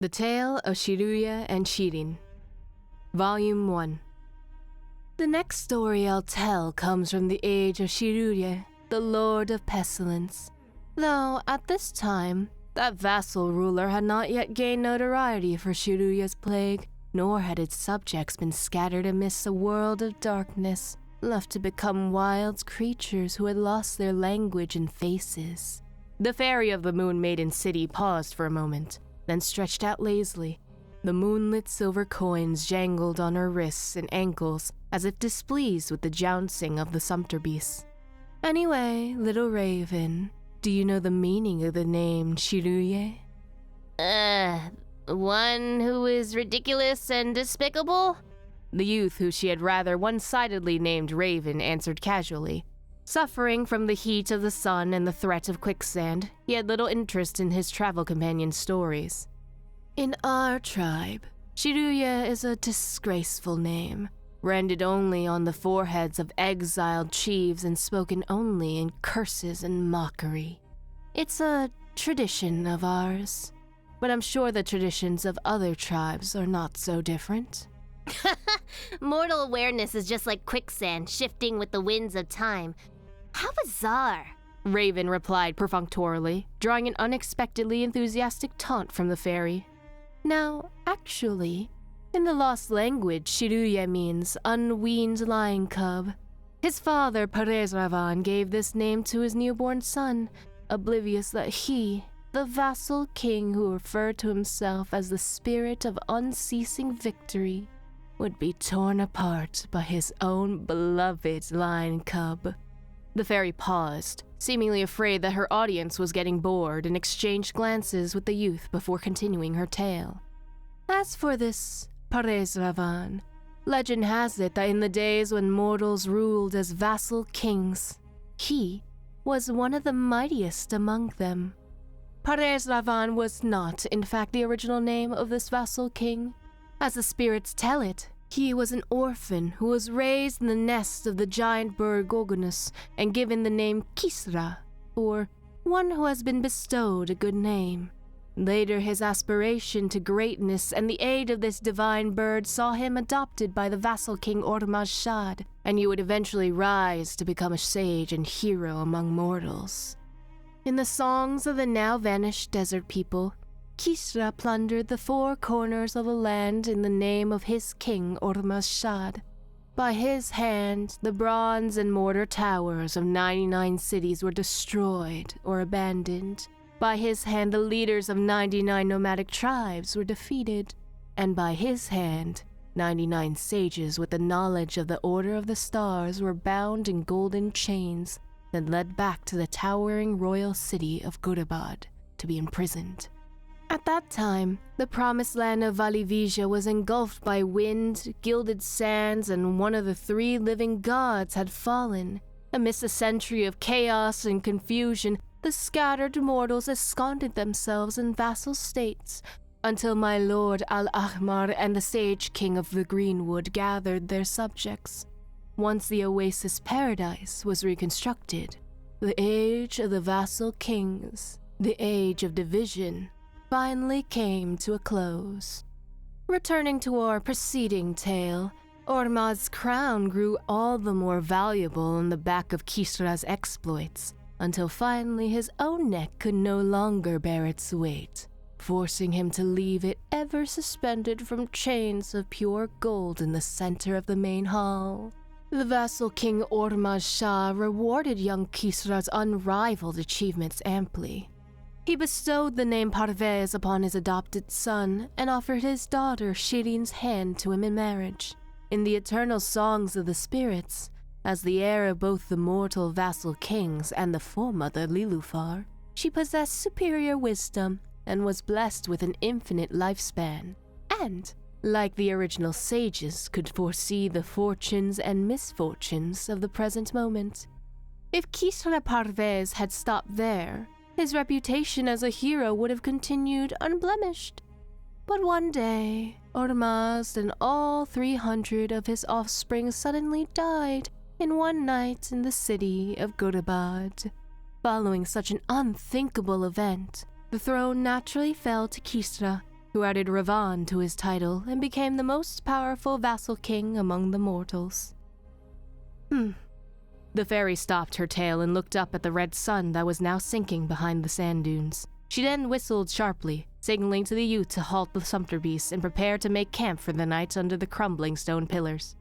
The Tale of Shiruyeh and Shirin, Volume 1. The next story I'll tell comes from the age of Shiruyeh, the Lord of Pestilence. Though, at this time, that vassal ruler had not yet gained notoriety for Shiruyeh's plague, nor had its subjects been scattered amidst a world of darkness, left to become wild creatures who had lost their language and faces. The fairy of the Moon Maiden City paused for a moment, then stretched out lazily. The moonlit silver coins jangled on her wrists and ankles as if displeased with the jouncing of the sumpter beasts. Anyway, little raven, do you know the meaning of the name Shiruyeh? One who is ridiculous and despicable? The youth who she had rather one-sidedly named Raven answered casually. Suffering from the heat of the sun and the threat of quicksand, he had little interest in his travel companion's stories. In our tribe, Shiruyeh is a disgraceful name, branded only on the foreheads of exiled chiefs and spoken only in curses and mockery. It's a tradition of ours, but I'm sure the traditions of other tribes are not so different. Mortal awareness is just like quicksand shifting with the winds of time. How bizarre, Raven replied perfunctorily, drawing an unexpectedly enthusiastic taunt from the fairy. Now, actually, in the lost language, Shiruyeh means unweaned lion cub. His father, Perez-Ravan, gave this name to his newborn son, oblivious that he, the vassal king who referred to himself as the spirit of unceasing victory, would be torn apart by his own beloved lion cub. The fairy paused, seemingly afraid that her audience was getting bored, and exchanged glances with the youth before continuing her tale. As for this Perez-Ravan, legend has it that in the days when mortals ruled as vassal kings, he was one of the mightiest among them. Perez-Ravan was not, in fact, the original name of this vassal king. As the spirits tell it, he was an orphan who was raised in the nest of the giant bird Gorgonus and given the name Kisra, or one who has been bestowed a good name. Later, his aspiration to greatness and the aid of this divine bird saw him adopted by the vassal king Ormazd, and he would eventually rise to become a sage and hero among mortals. In the songs of the now-vanished desert people, Kisra plundered the four corners of the land in the name of his king Ormazd. By his hand, the bronze and mortar towers of 99 cities were destroyed or abandoned. By his hand, the leaders of 99 nomadic tribes were defeated. And by his hand, 99 sages with the knowledge of the Order of the Stars were bound in golden chains that led back to the towering royal city of Gudabad to be imprisoned. At that time, the promised land of Valivija was engulfed by wind, gilded sands, and one of the three living gods had fallen. Amidst a century of chaos and confusion, the scattered mortals ensconced themselves in vassal states, until my lord Al-Ahmar and the sage king of the Greenwood gathered their subjects. Once the oasis paradise was reconstructed, the age of the vassal kings, the age of division, finally came to a close. Returning to our preceding tale, Ormazd's crown grew all the more valuable on the back of Kisra's exploits, until finally his own neck could no longer bear its weight, forcing him to leave it ever suspended from chains of pure gold in the center of the main hall. The vassal king Ormazd rewarded young Kisra's unrivaled achievements amply. He bestowed the name Parvez upon his adopted son and offered his daughter Shirin's hand to him in marriage. In the eternal songs of the spirits, as the heir of both the mortal vassal kings and the foremother Lilufar, she possessed superior wisdom and was blessed with an infinite lifespan, and, like the original sages, could foresee the fortunes and misfortunes of the present moment. If Kisra Parvez had stopped there, his reputation as a hero would have continued unblemished. But one day, Ormazd and all 300 of his offspring suddenly died in one night in the city of Gudabad. Following such an unthinkable event, the throne naturally fell to Kisra, who added Ravan to his title and became the most powerful vassal king among the mortals. The fairy stopped her tale and looked up at the red sun that was now sinking behind the sand dunes. She then whistled sharply, signaling to the youth to halt the sumpter beasts and prepare to make camp for the night under the crumbling stone pillars.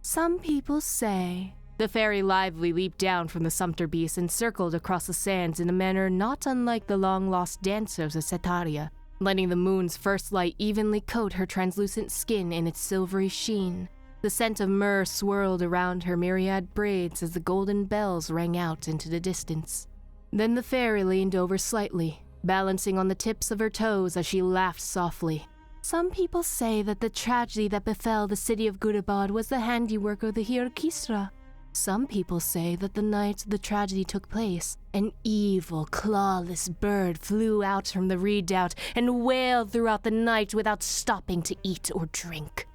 Some people say... The fairy lively leaped down from the sumpter beast and circled across the sands in a manner not unlike the long-lost dancers of Setaria, letting the moon's first light evenly coat her translucent skin in its silvery sheen. The scent of myrrh swirled around her myriad braids as the golden bells rang out into the distance. Then the fairy leaned over slightly, balancing on the tips of her toes as she laughed softly. Some people say that the tragedy that befell the city of Gudabad was the handiwork of the Hirokisra. Some people say that the night the tragedy took place, an evil, clawless bird flew out from the redoubt and wailed throughout the night without stopping to eat or drink.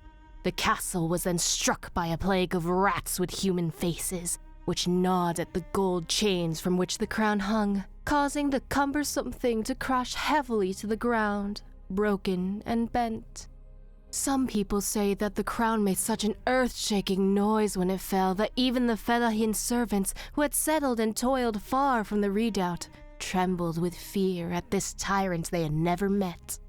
The castle was then struck by a plague of rats with human faces, which gnawed at the gold chains from which the crown hung, causing the cumbersome thing to crash heavily to the ground, broken and bent. Some people say that the crown made such an earth-shaking noise when it fell that even the Felahin servants, who had settled and toiled far from the redoubt, trembled with fear at this tyrant they had never met.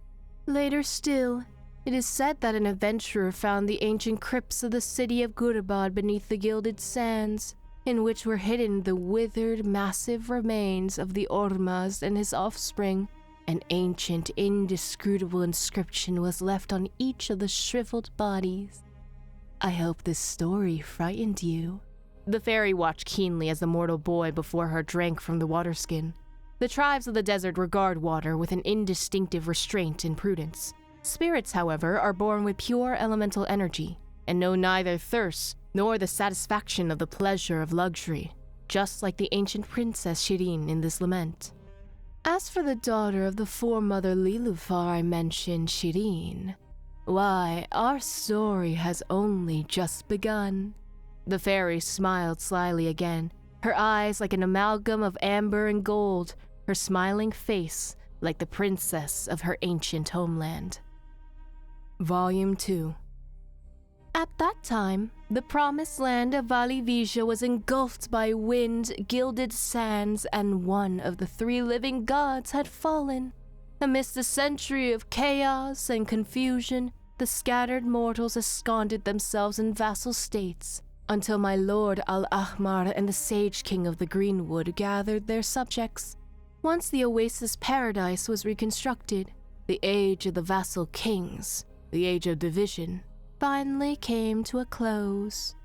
Later still, it is said that an adventurer found the ancient crypts of the city of Gudabad beneath the gilded sands, in which were hidden the withered, massive remains of the Ormazd and his offspring. An ancient, indescrutable inscription was left on each of the shriveled bodies. I hope this story frightened you. The fairy watched keenly as the mortal boy before her drank from the water skin. The tribes of the desert regard water with an indistinctive restraint and prudence. Spirits, however, are born with pure elemental energy, and know neither thirst nor the satisfaction of the pleasure of luxury, just like the ancient princess Shirin in this lament. As for the daughter of the foremother Lilufar I mentioned, Shirin, why, our story has only just begun. The fairy smiled slyly again, her eyes like an amalgam of amber and gold, her smiling face like the princess of her ancient homeland. Volume 2. At that time, the promised land of Valivija was engulfed by wind, gilded sands, and one of the three living gods had fallen. Amidst a century of chaos and confusion, the scattered mortals ensconced themselves in vassal states, until my lord Al-Ahmar and the Sage King of the Greenwood gathered their subjects. Once the oasis paradise was reconstructed, the age of the vassal kings, the age of division, finally came to a close.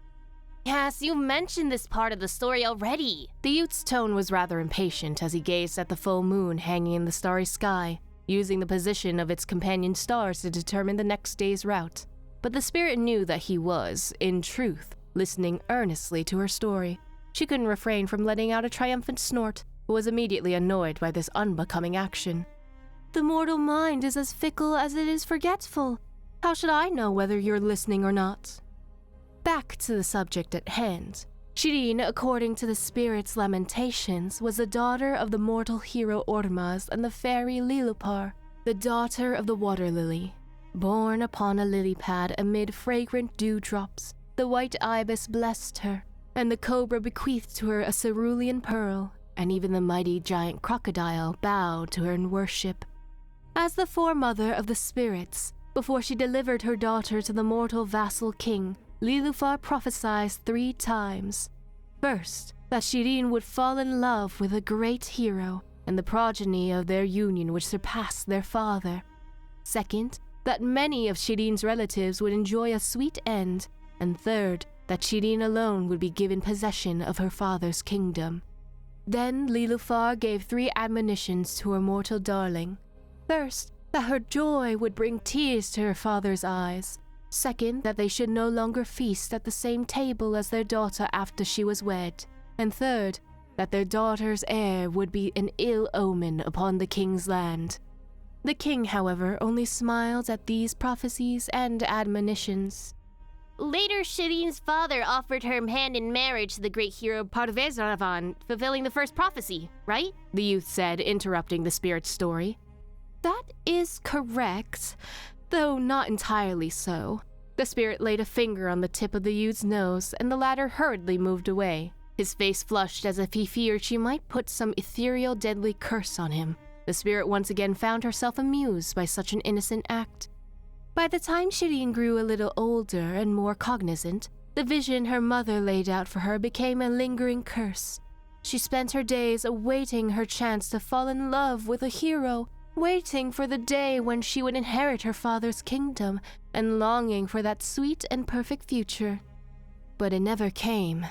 Yes, you mentioned this part of the story already. The youth's tone was rather impatient as he gazed at the full moon hanging in the starry sky, using the position of its companion stars to determine the next day's route. But the spirit knew that he was, in truth, listening earnestly to her story. She couldn't refrain from letting out a triumphant snort, but was immediately annoyed by this unbecoming action. The mortal mind is as fickle as it is forgetful. How should I know whether you're listening or not? Back to the subject at hand. Shirin, according to the spirit's lamentations, was the daughter of the mortal hero Ormazd and the fairy Lilupar, the daughter of the water lily. Born upon a lily pad amid fragrant dewdrops, the white ibis blessed her, and the cobra bequeathed to her a cerulean pearl, and even the mighty giant crocodile bowed to her in worship. As the foremother of the spirits, before she delivered her daughter to the mortal vassal king, Lilufar prophesied 3 times. First, that Shirin would fall in love with a great hero, and the progeny of their union would surpass their father. Second, that many of Shirin's relatives would enjoy a sweet end, and third, that Shirin alone would be given possession of her father's kingdom. Then Lilufar gave 3 admonitions to her mortal darling. First, that her joy would bring tears to her father's eyes. Second, that they should no longer feast at the same table as their daughter after she was wed. And third, that their daughter's heir would be an ill omen upon the king's land. The king, however, only smiled at these prophecies and admonitions. Later, Shirin's father offered her hand in marriage to the great hero Parvezravan, fulfilling the first prophecy, right? The youth said, interrupting the spirit's story. That is correct, though not entirely so. The spirit laid a finger on the tip of the youth's nose, and the latter hurriedly moved away. His face flushed as if he feared she might put some ethereal deadly curse on him. The spirit once again found herself amused by such an innocent act. By the time Shirin grew a little older and more cognizant, the vision her mother laid out for her became a lingering curse. She spent her days awaiting her chance to fall in love with a hero, waiting for the day when she would inherit her father's kingdom, and longing for that sweet and perfect future. But it never came.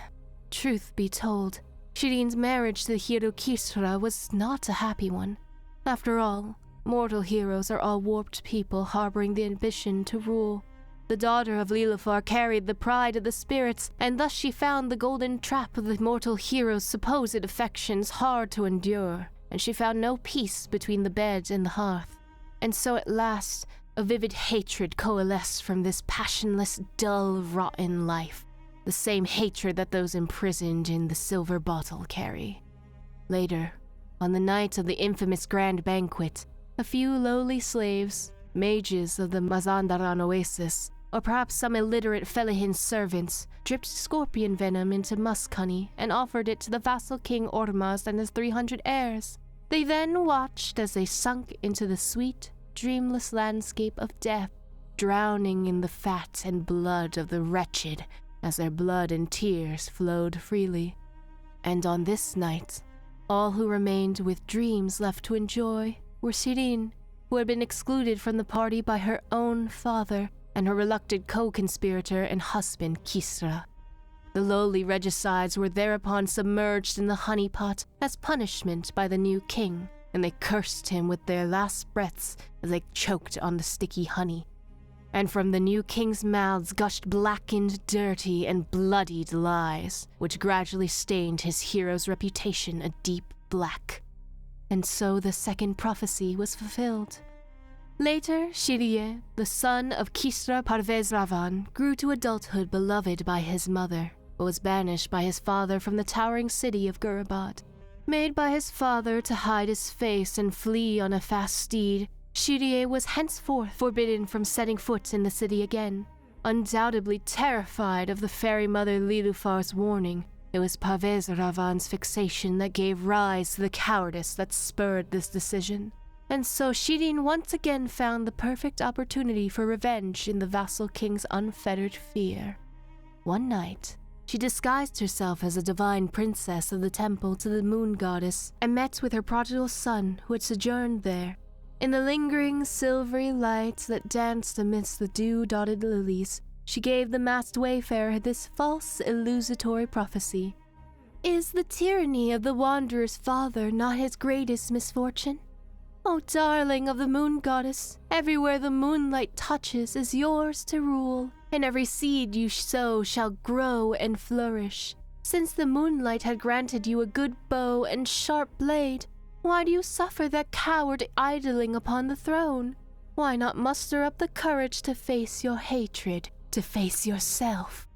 Truth be told, Shirin's marriage to the hero Kisra was not a happy one. After all, mortal heroes are all warped people harboring the ambition to rule. The daughter of Lilifar carried the pride of the spirits, and thus she found the golden trap of the mortal hero's supposed affections hard to endure, and she found no peace between the bed and the hearth. And so at last, a vivid hatred coalesced from this passionless, dull, rotten life, the same hatred that those imprisoned in the silver bottle carry. Later, on the night of the infamous grand banquet, a few lowly slaves, mages of the Mazandaran oasis, or perhaps some illiterate Felihin servants, dripped scorpion venom into musk honey and offered it to the vassal king Ormazd and his 300 heirs. They then watched as they sunk into the sweet, dreamless landscape of death, drowning in the fat and blood of the wretched as their blood and tears flowed freely. And on this night, all who remained with dreams left to enjoy were Shirin, who had been excluded from the party by her own father, and her reluctant co-conspirator and husband Kisra. The lowly regicides were thereupon submerged in the honeypot as punishment by the new king, and they cursed him with their last breaths as they choked on the sticky honey. And from the new king's mouths gushed blackened, dirty, and bloodied lies, which gradually stained his hero's reputation a deep black. And so the second prophecy was fulfilled. Later, Shiruyeh, the son of Kisra Parvez Ravan, grew to adulthood beloved by his mother, but was banished by his father from the towering city of Gurabad. Made by his father to hide his face and flee on a fast steed, Shiruyeh was henceforth forbidden from setting foot in the city again. Undoubtedly terrified of the fairy mother Lilufar's warning, it was Parvez Ravan's fixation that gave rise to the cowardice that spurred this decision. And so Shirin once again found the perfect opportunity for revenge in the vassal king's unfettered fear. One night, she disguised herself as a divine princess of the temple to the moon goddess and met with her prodigal son who had sojourned there. In the lingering silvery light that danced amidst the dew-dotted lilies, she gave the masked wayfarer this false, illusory prophecy. Is the tyranny of the wanderer's father not his greatest misfortune? O darling of the moon goddess, everywhere the moonlight touches is yours to rule, and every seed you sow shall grow and flourish. Since the moonlight had granted you a good bow and sharp blade, why do you suffer that coward idling upon the throne? Why not muster up the courage to face your hatred, to face yourself?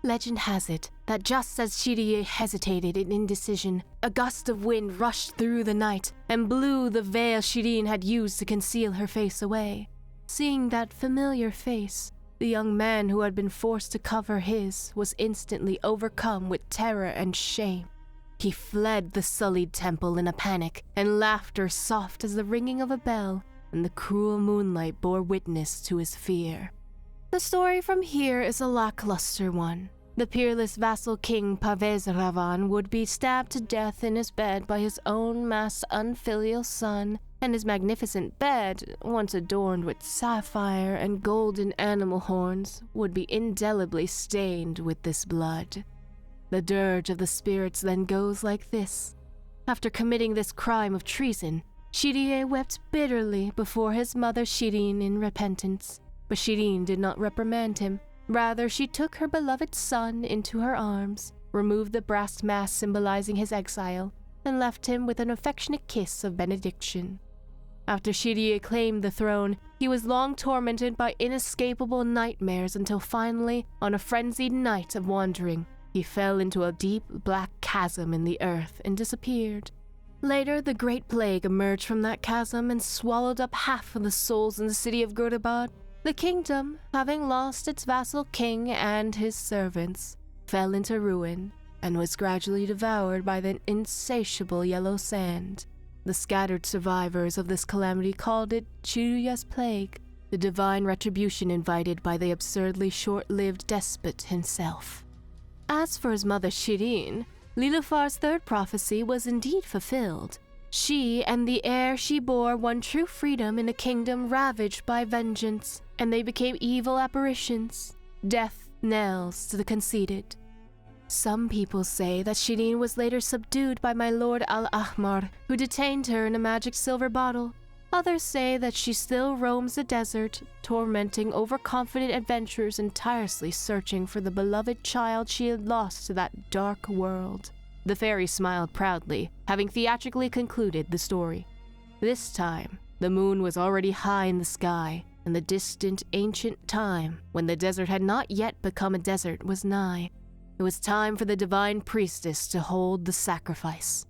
Legend has it that just as Shiruyeh hesitated in indecision, a gust of wind rushed through the night and blew the veil Shirin had used to conceal her face away. Seeing that familiar face, the young man who had been forced to cover his was instantly overcome with terror and shame. He fled the sullied temple in a panic, and laughter soft as the ringing of a bell, and the cruel moonlight bore witness to his fear. The story from here is a lackluster one. The peerless vassal king Parvez Ravan would be stabbed to death in his bed by his own masked unfilial son, and his magnificent bed, once adorned with sapphire and golden animal horns, would be indelibly stained with this blood. The dirge of the spirits then goes like this. After committing this crime of treason, Shiruyeh wept bitterly before his mother Shirin in repentance. But Shirin did not reprimand him. Rather, she took her beloved son into her arms, removed the brass mask symbolizing his exile, and left him with an affectionate kiss of benediction. After Shiruyeh claimed the throne, he was long tormented by inescapable nightmares until finally, on a frenzied night of wandering, he fell into a deep black chasm in the earth and disappeared. Later, the Great Plague emerged from that chasm and swallowed up half of the souls in the city of Gurdabad. The kingdom, having lost its vassal king and his servants, fell into ruin and was gradually devoured by the insatiable yellow sand. The scattered survivors of this calamity called it Shiruyeh's plague, the divine retribution invited by the absurdly short-lived despot himself. As for his mother Shirin, Lilufar's third prophecy was indeed fulfilled. She and the heir she bore won true freedom in a kingdom ravaged by vengeance, and they became evil apparitions, death knells to the conceited. Some people say that Shirin was later subdued by my lord Al-Ahmar, who detained her in a magic silver bottle. Others say that she still roams the desert, tormenting overconfident adventurers and tirelessly searching for the beloved child she had lost to that dark world. The fairy smiled proudly, having theatrically concluded the story. This time, the moon was already high in the sky, and the distant ancient time, when the desert had not yet become a desert, was nigh. It was time for the divine priestess to hold the sacrifice.